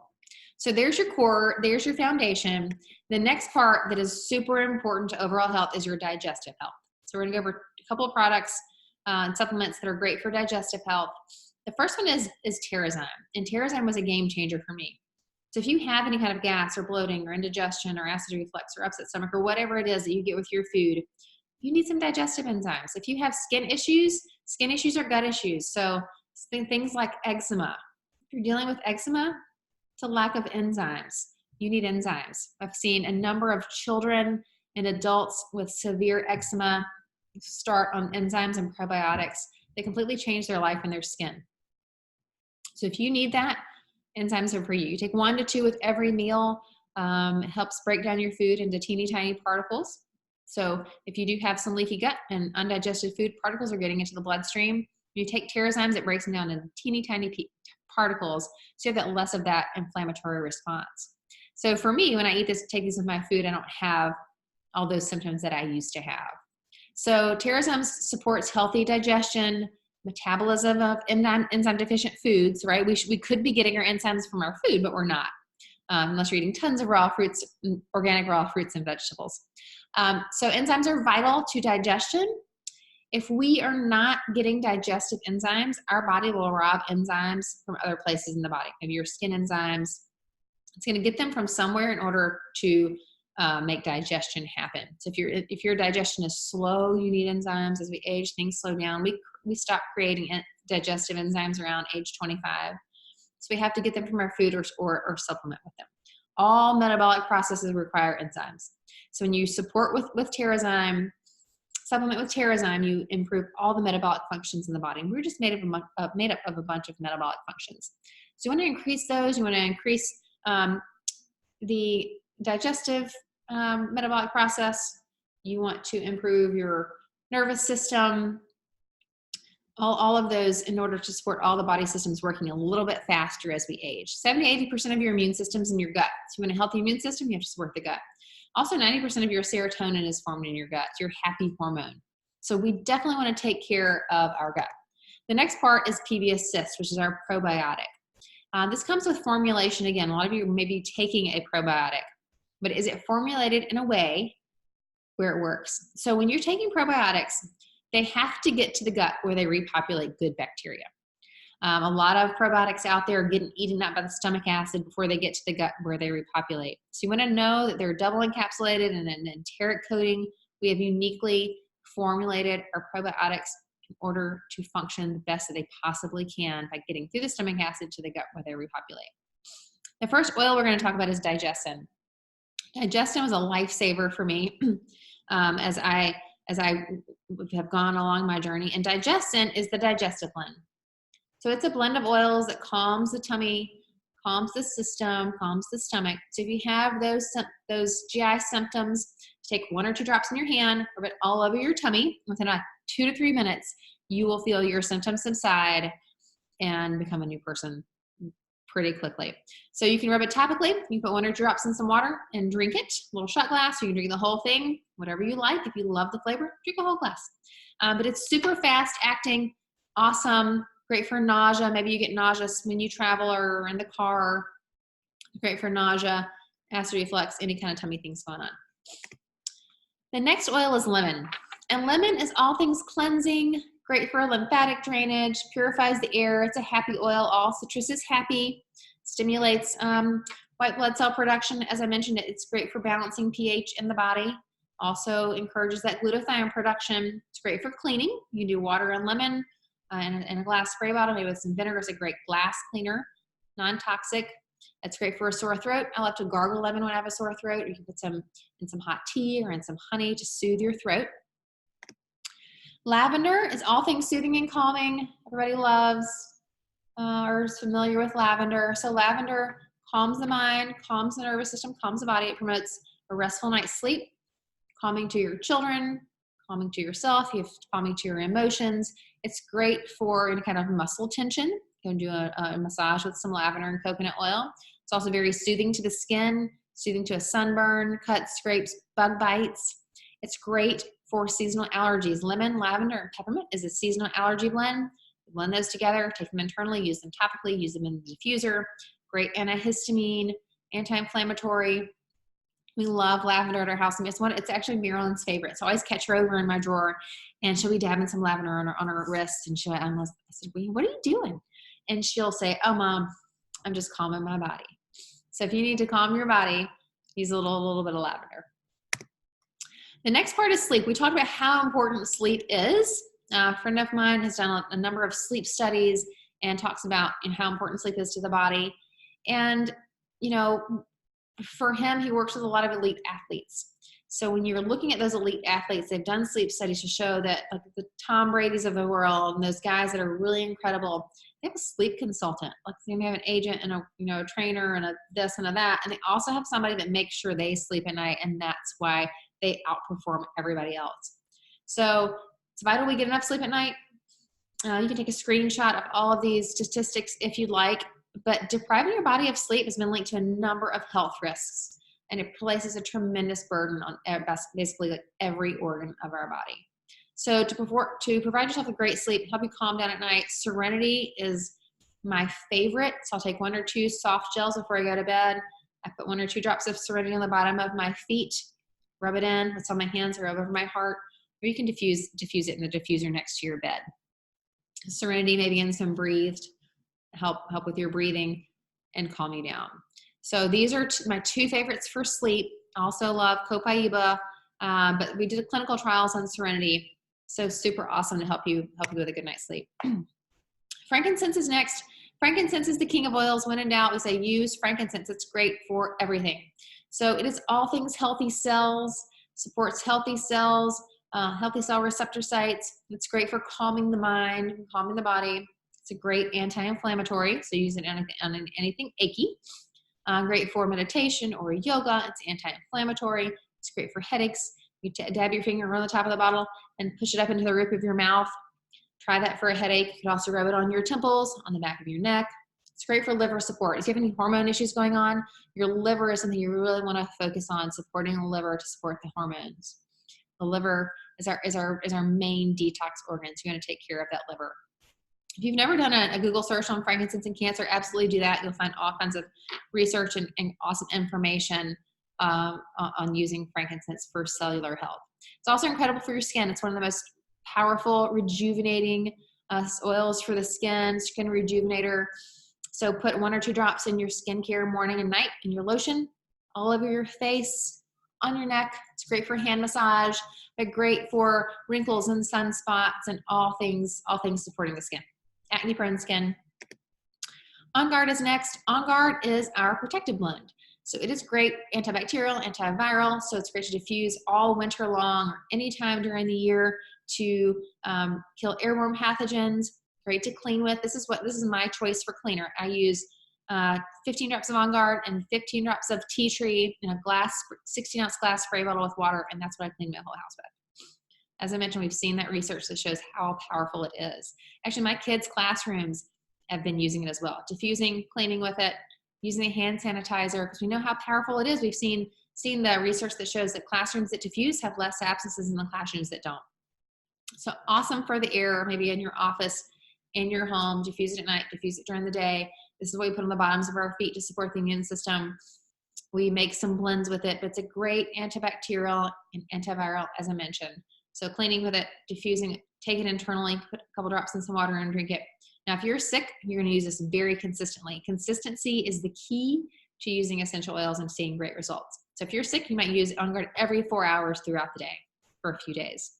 So there's your core, there's your foundation. The next part that is super important to overall health is your digestive health. So we're gonna go over a couple of products and supplements that are great for digestive health. The first one is Terrazyme, and Terrazyme was a game changer for me. So if you have any kind of gas or bloating or indigestion or acid reflux or upset stomach or whatever it is that you get with your food, you need some digestive enzymes. If you have skin issues are gut issues. So things like eczema. If you're dealing with eczema, it's a lack of enzymes. You need enzymes. I've seen a number of children and adults with severe eczema start on enzymes and probiotics. They completely change their life and their skin. So if you need that, enzymes are for you. You take 1 to 2 with every meal. It helps break down your food into teeny tiny particles. So if you do have some leaky gut and undigested food, particles are getting into the bloodstream. You take Terrazymes, it breaks them down into teeny tiny particles, so you have that less of that inflammatory response. So for me, when I eat this, take these with my food, I don't have all those symptoms that I used to have. So Terrazymes supports healthy digestion, metabolism of enzyme deficient foods, right? We could be getting our enzymes from our food, but we're not, unless you're eating tons of raw fruits, organic raw fruits and vegetables. So enzymes are vital to digestion. If we are not getting digestive enzymes, our body will rob enzymes from other places in the body. Maybe your skin enzymes. It's going to get them from somewhere in order to make digestion happen. So if your digestion is slow, you need enzymes. As we age, things slow down. We stop creating digestive enzymes around age 25. So we have to get them from our food or supplement with them. All metabolic processes require enzymes. So when you support with Terrazyme, supplement with Terrazyme, you improve all the metabolic functions in the body. And we're just made up of a bunch of metabolic functions. So you want to increase those. You want to increase the digestive metabolic process. You want to improve your nervous system, all of those in order to support all the body systems working a little bit faster as we age. 70-80% of your immune system's in your gut. So you want a healthy immune system, you have to support the gut. Also, 90% of your serotonin is formed in your gut, your happy hormone. So we definitely want to take care of our gut. The next part is PB Assist, which is our probiotic. This comes with formulation. Again, a lot of you may be taking a probiotic, but is it formulated in a way where it works? So when you're taking probiotics, they have to get to the gut where they repopulate good bacteria. A lot of probiotics out there are getting eaten up by the stomach acid before they get to the gut where they repopulate. So you want to know that they're double encapsulated in an enteric coating. We have uniquely formulated our probiotics in order to function the best that they possibly can by getting through the stomach acid to the gut where they repopulate. The first oil we're going to talk about is Digestin. Digestin was a lifesaver for me as I have gone along my journey. And Digestin is the Digestablend. So it's a blend of oils that calms the tummy, calms the system, calms the stomach. So if you have those GI symptoms, take 1 or 2 drops in your hand, rub it all over your tummy. Within 2 to 3 minutes, you will feel your symptoms subside and become a new person pretty quickly. So you can rub it topically. You can put 1 or 2 drops in some water and drink it. A little shot glass. You can drink the whole thing, whatever you like. If you love the flavor, drink a whole glass. But it's super fast acting, awesome. Great for nausea. Maybe you get nauseous when you travel or in the car. Great for nausea acid reflux, any kind of tummy things going on. The next oil is lemon. And lemon is all things cleansing, great for lymphatic drainage, purifies the air. It's a happy oil. All citrus is happy, stimulates white blood cell production. As I mentioned, it's great for balancing pH in the body. Also encourages that glutathione production. It's great for cleaning. You can do water and lemon in a glass spray bottle, maybe with some vinegar. It's a great glass cleaner, non-toxic. It's great for a sore throat. I love to gargle lemon when I have a sore throat. You can put some in some hot tea or in some honey to soothe your throat. Lavender is all things soothing and calming. Everybody loves or is familiar with lavender. So lavender calms the mind, calms the nervous system, calms the body. It promotes a restful night's sleep, calming to your children, calming to yourself, calming to your emotions. It's great for any kind of muscle tension. You can do a massage with some lavender and coconut oil. It's also very soothing to the skin, soothing to a sunburn, cuts, scrapes, bug bites. It's great for seasonal allergies. Lemon, lavender, and peppermint is a seasonal allergy blend. Blend those together, take them internally, use them topically, use them in the diffuser. Great antihistamine, anti-inflammatory. We love lavender at our house. It's actually Marilyn's favorite. So I always catch her over in my drawer, and she'll be dabbing some lavender on her wrist. And I said, what are you doing? And she'll say, oh, Mom, I'm just calming my body. So if you need to calm your body, use a little bit of lavender. The next part is sleep. We talked about how important sleep is. A friend of mine has done a number of sleep studies and talks about how important sleep is to the body. And, for him, he works with a lot of elite athletes. So when you're looking at those elite athletes, they've done sleep studies to show that like the Tom Brady's of the world and those guys that are really incredible, they have a sleep consultant. Like they may have an agent and a trainer and a this and a that. And they also have somebody that makes sure they sleep at night. And that's why they outperform everybody else. So it's vital we get enough sleep at night. You can take a screenshot of all of these statistics if you'd like, but depriving your body of sleep has been linked to a number of health risks, and it places a tremendous burden on basically like every organ of our body. So to provide yourself a great sleep, help you calm down at night, Serenity is my favorite. So I'll take 1 or 2 soft gels before I go to bed. I put 1 or 2 drops of Serenity on the bottom of my feet, rub it in, it's on my hands or over my heart, or you can diffuse it in the diffuser next to your bed. Serenity, maybe in some breathed, help with your breathing and calm you down. So these are my 2 favorites for sleep. I also love Copaiba, but we did clinical trials on Serenity. So super awesome to help you with a good night's sleep. Frankincense is next. Frankincense is the king of oils. When in doubt, we say use frankincense. It's great for everything. So it is all things healthy cells, supports healthy cells, healthy cell receptor sites. It's great for calming the mind, calming the body. It's a great anti-inflammatory, so use it on anything achy. Great for meditation or yoga. It's anti-inflammatory. It's great for headaches. You dab your finger on the top of the bottle and push it up into the roof of your mouth. Try that for a headache. You can also rub it on your temples, on the back of your neck. It's great for liver support. If you have any hormone issues going on, your liver is something you really want to focus on, supporting the liver to support the hormones. The liver is our main detox organ, so you're going to take care of that liver. If you've never done a Google search on frankincense and cancer, absolutely do that. You'll find all kinds of research and awesome information on using frankincense for cellular health. It's also incredible for your skin. It's one of the most powerful rejuvenating oils for the skin rejuvenator. So put 1 or 2 drops in your skincare morning and night in your lotion, all over your face, on your neck. It's great for hand massage, but great for wrinkles and sunspots and all things supporting the skin. Acne prone skin. On Guard is next. On Guard is our protective blend. So it is great antibacterial, antiviral. So it's great to diffuse all winter long or anytime during the year to kill airborne pathogens. Great to clean with. This is my choice for cleaner. I use 15 drops of On Guard and 15 drops of tea tree in a 16-ounce glass spray bottle with water, and that's what I clean my whole house with. As I mentioned, we've seen that research that shows how powerful it is. Actually, my kids' classrooms have been using it as well. Diffusing, cleaning with it, using a hand sanitizer, because we know how powerful it is. We've seen the research that shows that classrooms that diffuse have less abscesses than the classrooms that don't. So awesome for the air, maybe in your office, in your home. Diffuse it at night, diffuse it during the day. This is what we put on the bottoms of our feet to support the immune system. We make some blends with it, but it's a great antibacterial and antiviral, as I mentioned. So cleaning with it, diffusing it, take it internally, put a couple drops in some water and drink it. Now, if you're sick, you're going to use this very consistently. Consistency is the key to using essential oils and seeing great results. So if you're sick, you might use it on every 4 hours throughout the day for a few days.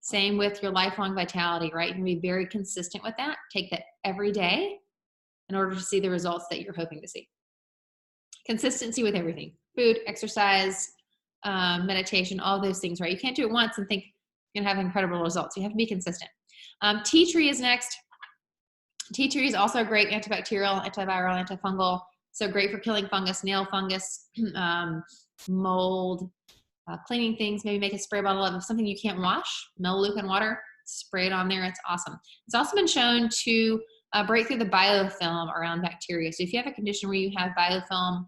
Same with your lifelong vitality, right? You can be very consistent with that. Take that every day in order to see the results that you're hoping to see. Consistency with everything: food, exercise, meditation, all those things, right? You can't do it once and think you're gonna have incredible results. You have to be consistent. Tea tree is next. Tea tree is also a great antibacterial, antiviral, antifungal. So great for killing fungus, nail fungus, mold, cleaning things. Maybe make a spray bottle of something you can't wash, melaleuca and water, spray it on there. It's awesome. It's also been shown to break through the biofilm around bacteria. So if you have a condition where you have biofilm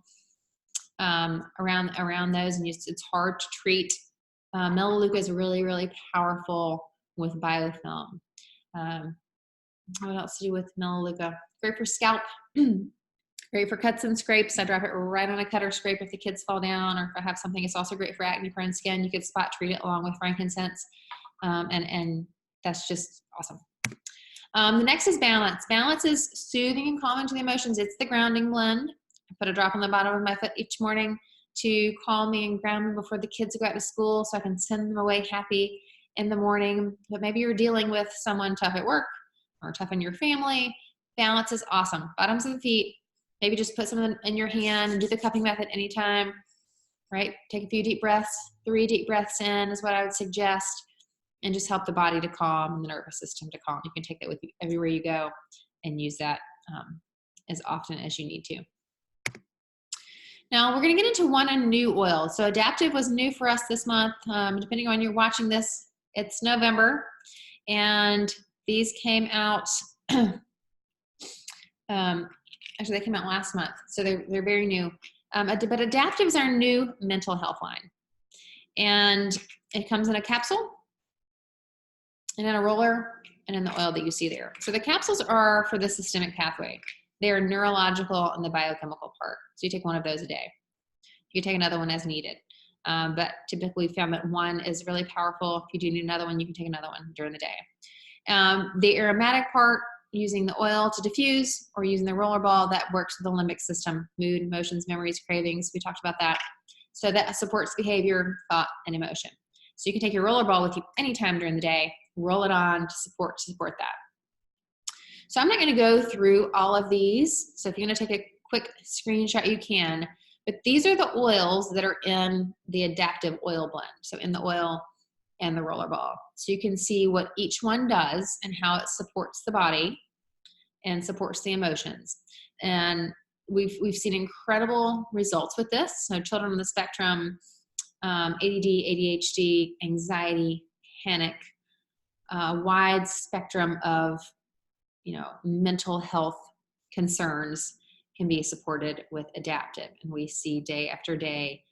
around those and it's hard to treat, melaleuca is really, really powerful with biofilm. What else to do with melaleuca? Great for scalp. Great for cuts and scrapes. I drop it right on a cut or scrape if the kids fall down, or if I have something. It's also great for acne-prone skin. You could spot treat it along with frankincense, and that's just awesome. The next is balance. Balance is soothing and calming to the emotions. It's the grounding blend. I put a drop on the bottom of my foot each morning to calm me and ground me before the kids go out to school, so I can send them away happy in the morning. But maybe you're dealing with someone tough at work or tough in your family. Balance is awesome. Bottoms of the feet. Maybe just put something in your hand and do the cupping method anytime, right? Take a few deep breaths. 3 deep breaths in is what I would suggest. And just help the body to calm and the nervous system to calm. You can take that with you everywhere you go and use that as often as you need to. Now we're going to get into one new oil. So Adaptive was new for us this month. Depending on when you're watching this, it's November. And these came out, actually they came out last month. So they're very new. But Adaptive is our new mental health line. And it comes in a capsule, and in a roller, and in the oil that you see there. So the capsules are for the systemic pathway. They are neurological and the biochemical part. So you take one of those a day. You take another one as needed. But typically we found that one is really powerful. If you do need another one, you can take another one during the day. The aromatic part, using the oil to diffuse, or using the roller ball, that works with the limbic system: mood, emotions, memories, cravings. We talked about that. So that supports behavior, thought, and emotion. So you can take your roller ball with you anytime during the day, roll it on to support that. So I'm not going to go through all of these. So if you're going to take a quick screenshot, you can. But these are the oils that are in the Adaptive oil blend. So in the oil and the roller ball. So you can see what each one does and how it supports the body and supports the emotions. And we've seen incredible results with this. So children on the spectrum, ADD, ADHD, anxiety, panic, wide spectrum of, mental health concerns can be supported with Adaptive. And we see day after day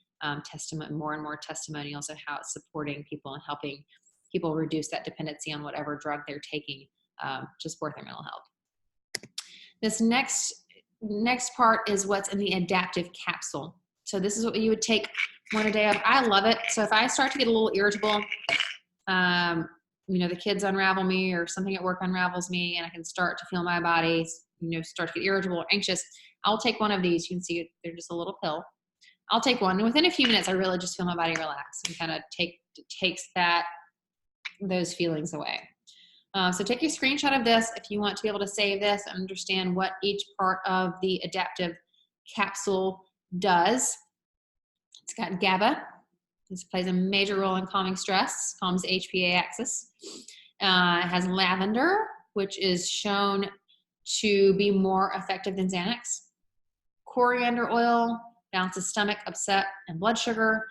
more and more testimonials of how it's supporting people and helping people reduce that dependency on whatever drug they're taking to support their mental health. This next part is what's in the Adaptive capsule. So this is what you would take one a day of. I love it. So if I start to get a little irritable, the kids unravel me, or something at work unravels me, and I can start to feel my body, start to get irritable or anxious, I'll take one of these. You can see they're just a little pill. I'll take one, and within a few minutes, I really just feel my body relax and kind of takes those feelings away. So take a screenshot of this if you want to be able to save this and understand what each part of the Adaptive capsule does. It's got GABA. This plays a major role in calming stress, calms the HPA axis. It has lavender, which is shown to be more effective than Xanax. Coriander oil balances stomach, upset, and blood sugar.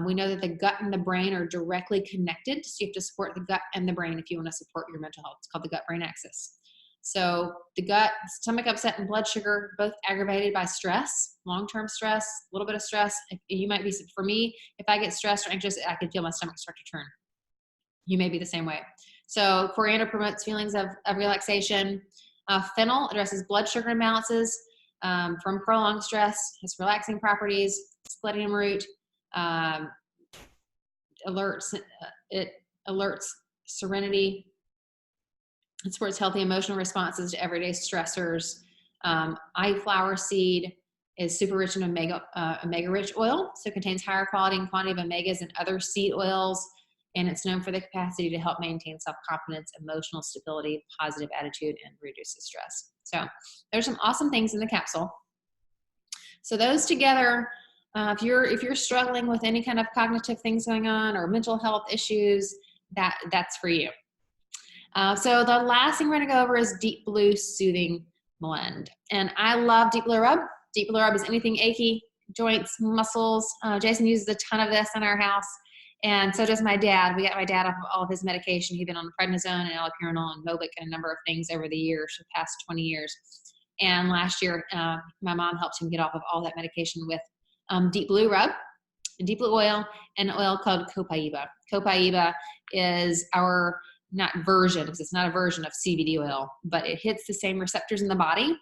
We know that the gut and the brain are directly connected, so you have to support the gut and the brain if you want to support your mental health. It's called the gut-brain axis. So the gut, stomach upset, and blood sugar, both aggravated by stress, long-term stress, a little bit of stress. For me, if I get stressed or anxious, I can feel my stomach start to turn. You may be the same way. So coriander promotes feelings of relaxation. Fennel addresses blood sugar imbalances. from prolonged stress. Has relaxing properties. Splenium root it alerts serenity. It supports healthy emotional responses to everyday stressors. Eye flower seed is super rich in omega-rich oil, so it contains higher quality and quantity of omegas than other seed oils, and it's known for the capacity to help maintain self-confidence, emotional stability, positive attitude, and reduces stress. So there's some awesome things in the capsule. So those together, if you're struggling with any kind of cognitive things going on or mental health issues, that's for you. So the last thing we're going to go over is Deep Blue Soothing Blend. And I love Deep Blue Rub. Deep Blue Rub is anything achy, joints, muscles. Jason uses a ton of this in our house. And so does my dad. We got my dad off of all of his medication. He's been on prednisone and allopurinol and Mobic and a number of things over the years, the past 20 years. And last year, my mom helped him get off of all that medication with Deep Blue Rub, Deep Blue Oil, and an oil called Copaiba. Copaiba is our not version, because it's not a version of CBD oil, but it hits the same receptors in the body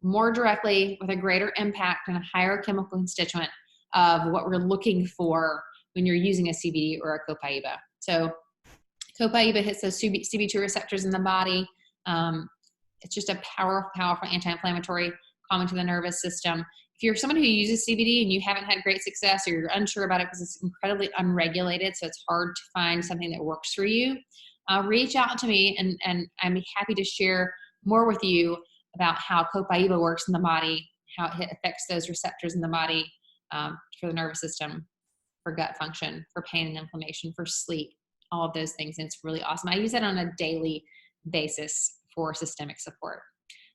more directly with a greater impact and a higher chemical constituent of what we're looking for when you're using a CBD or a Copaiba. So Copaiba hits those CB2 receptors in the body. It's just a powerful anti-inflammatory, calming to the nervous system. If you're someone who uses CBD and you haven't had great success or you're unsure about it because it's incredibly unregulated, so it's hard to find something that works for you, reach out to me and I'm happy to share more with you about how Copaiba works in the body, how it affects those receptors in the body for the nervous system, for gut function, for pain and inflammation, for sleep, all of those things. And it's really awesome. I use it on a daily basis for systemic support.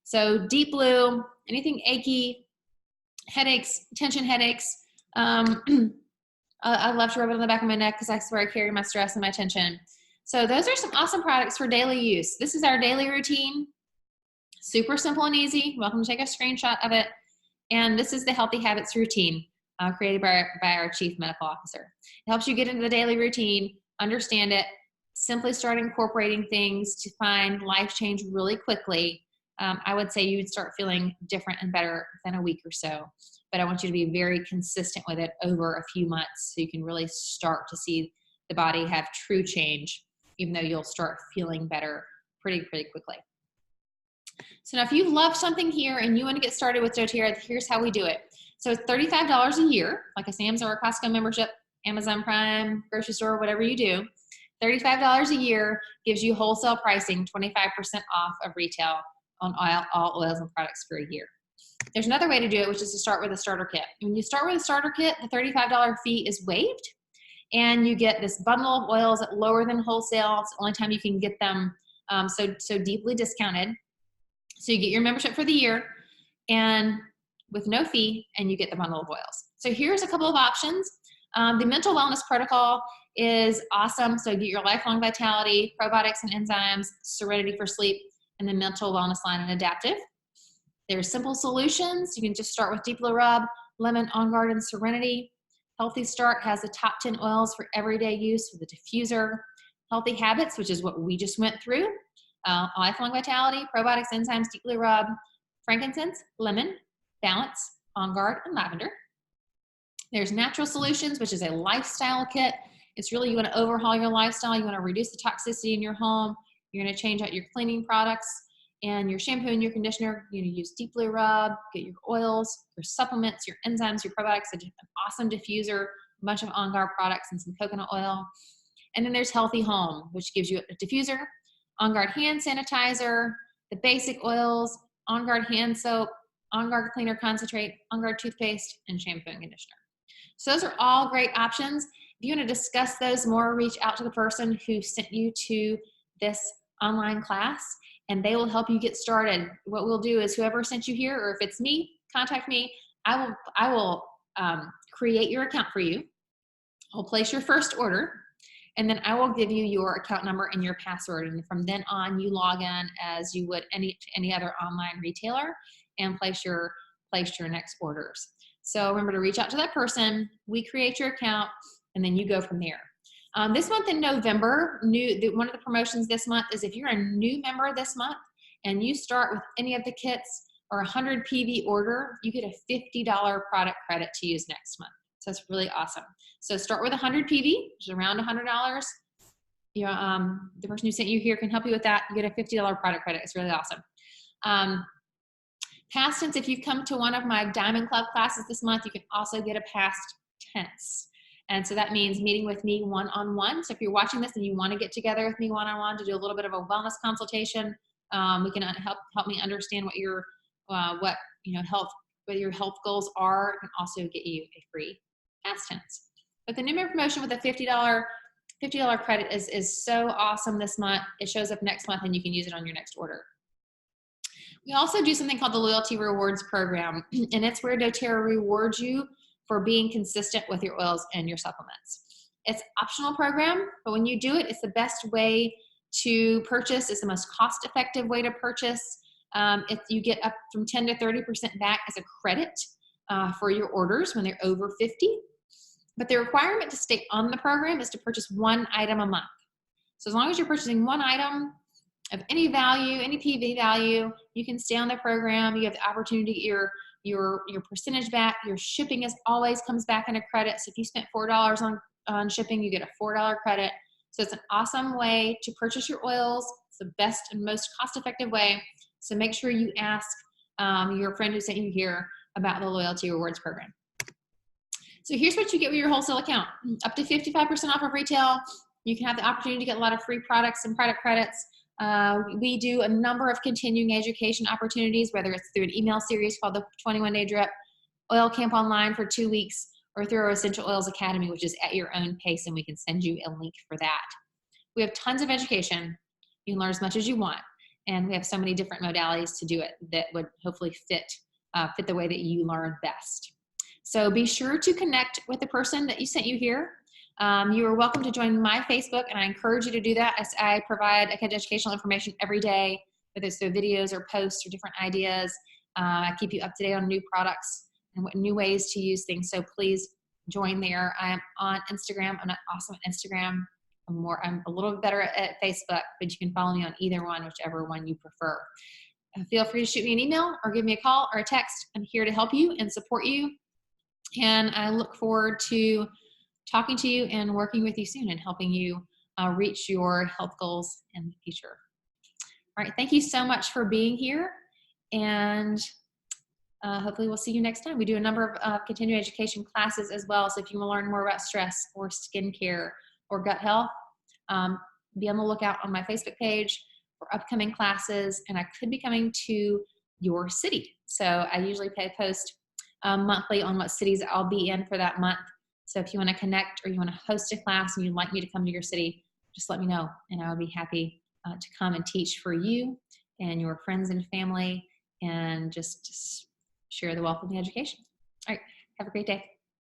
So Deep Blue, anything achy, headaches, tension headaches. I love to rub it on the back of my neck because I swear I carry my stress and my tension. So those are some awesome products for daily use. This is our daily routine. Super simple and easy. Welcome to take a screenshot of it. And this is the Healthy Habits routine created by our Chief Medical Officer. It helps you get into the daily routine, understand it, simply start incorporating things to find life change really quickly. I would say you would start feeling different and better within a week or so. But I want you to be very consistent with it over a few months so you can really start to see the body have true change, even though you'll start feeling better pretty quickly. So now if you love something here and you want to get started with doTERRA, here's how we do it. So it's $35 a year, like a Sam's or a Costco membership, Amazon Prime, grocery store, whatever you do. $35 a year gives you wholesale pricing, 25% off of retail on all oils and products for a year. There's another way to do it, which is to start with a starter kit. When you start with a starter kit, the $35 fee is waived, and you get this bundle of oils at lower than wholesale. It's the only time you can get them so deeply discounted. So you get your membership for the year and with no fee, and you get the bundle of oils. So here's a couple of options. The mental wellness protocol is awesome. So you get your lifelong vitality, probiotics and enzymes, serenity for sleep, and the mental wellness line and adaptive. There's simple solutions. You can just start with Deep Blue Rub, Lemon, On Guard, and Serenity. Healthy Start has the top 10 oils for everyday use with a diffuser. Healthy Habits, which is what we just went through. Lifelong Vitality, Probiotics, Enzymes, Deep Blue Rub, Frankincense, Lemon, Balance, On Guard, and Lavender. There's Natural Solutions, which is a lifestyle kit. It's really, you want to overhaul your lifestyle. You want to reduce the toxicity in your home. You're going to change out your cleaning products and your shampoo and your conditioner. You're going to use Deep Blue Rub, get your oils, your supplements, your enzymes, your probiotics, an awesome diffuser, a bunch of On Guard products, and some coconut oil. And then there's Healthy Home, which gives you a diffuser, On Guard hand sanitizer, the basic oils, On Guard hand soap, On Guard cleaner concentrate, On Guard toothpaste, and shampoo and conditioner. So those are all great options. If you want to discuss those more, reach out to the person who sent you to this online class, and they will help you get started. What we'll do is whoever sent you here, or if it's me, contact me. I will create your account for you. I'll place your first order, and then I will give you your account number and your password. And from then on, you log in as you would any other online retailer and place your next orders. So remember to reach out to that person. We create your account, and then you go from there. This month in November, one of the promotions this month is if you're a new member this month and you start with any of the kits, or 100 PV order, you get a $50 product credit to use next month. So that's really awesome. So start with 100 PV, which is around $100. The person who sent you here can help you with that. You get a $50 product credit. It's really awesome. Past tense, if you've come to one of my Diamond Club classes this month, you can also get a past tense. And so that means meeting with me one-on-one. So if you're watching this and you want to get together with me one-on-one to do a little bit of a wellness consultation, we can help me understand what your health goals are, and also get you a free past tense. But the new member promotion with a $50 credit is so awesome this month. It shows up next month and you can use it on your next order. We also do something called the Loyalty Rewards Program, and it's where doTERRA rewards you for being consistent with your oils and your supplements. It's an optional program, but when you do it, it's the best way to purchase. It's the most cost-effective way to purchase. If you get up from 10 to 30% back as a credit for your orders when they're over 50. But the requirement to stay on the program is to purchase one item a month. So as long as you're purchasing one item of any value, any PV value, you can stay on the program. You have the opportunity to get your percentage back. Your shipping always comes back in a credit. So if you spent $4 on shipping, you get a $4 credit. So it's an awesome way to purchase your oils. It's the best and most cost-effective way. So make sure you ask your friend who sent you here about the Loyalty Rewards Program. So here's what you get with your wholesale account. Up to 55% off of retail. You can have the opportunity to get a lot of free products and product credits. We do a number of continuing education opportunities, whether it's through an email series called the 21-Day Drip, Oil Camp Online for 2 weeks, or through our Essential Oils Academy, which is at your own pace, and we can send you a link for that. We have tons of education. You can learn as much as you want, and we have so many different modalities to do it that would hopefully fit the way that you learn best. So be sure to connect with the person that sent you here. You are welcome to join my Facebook, and I encourage you to do that, as I provide educational information every day, whether it's through videos or posts or different ideas. I keep you up to date on new products and what new ways to use things. So please join there. I am on Instagram. I'm not awesome at Instagram. I'm a little bit better at Facebook, but you can follow me on either one, whichever one you prefer. Feel free to shoot me an email or give me a call or a text. I'm here to help you and support you. And I look forward to talking to you and working with you soon and helping you reach your health goals in the future. All right, thank you so much for being here, and hopefully we'll see you next time. We do a number of continuing education classes as well, so if you want to learn more about stress or skincare or gut health, be on the lookout on my Facebook page for upcoming classes, and I could be coming to your city. So I usually post monthly on what cities I'll be in for that month. So if you want to connect or you want to host a class and you'd like me to come to your city, just let me know, and I would be happy to come and teach for you and your friends and family, and just share the wealth of the education. All right, have a great day.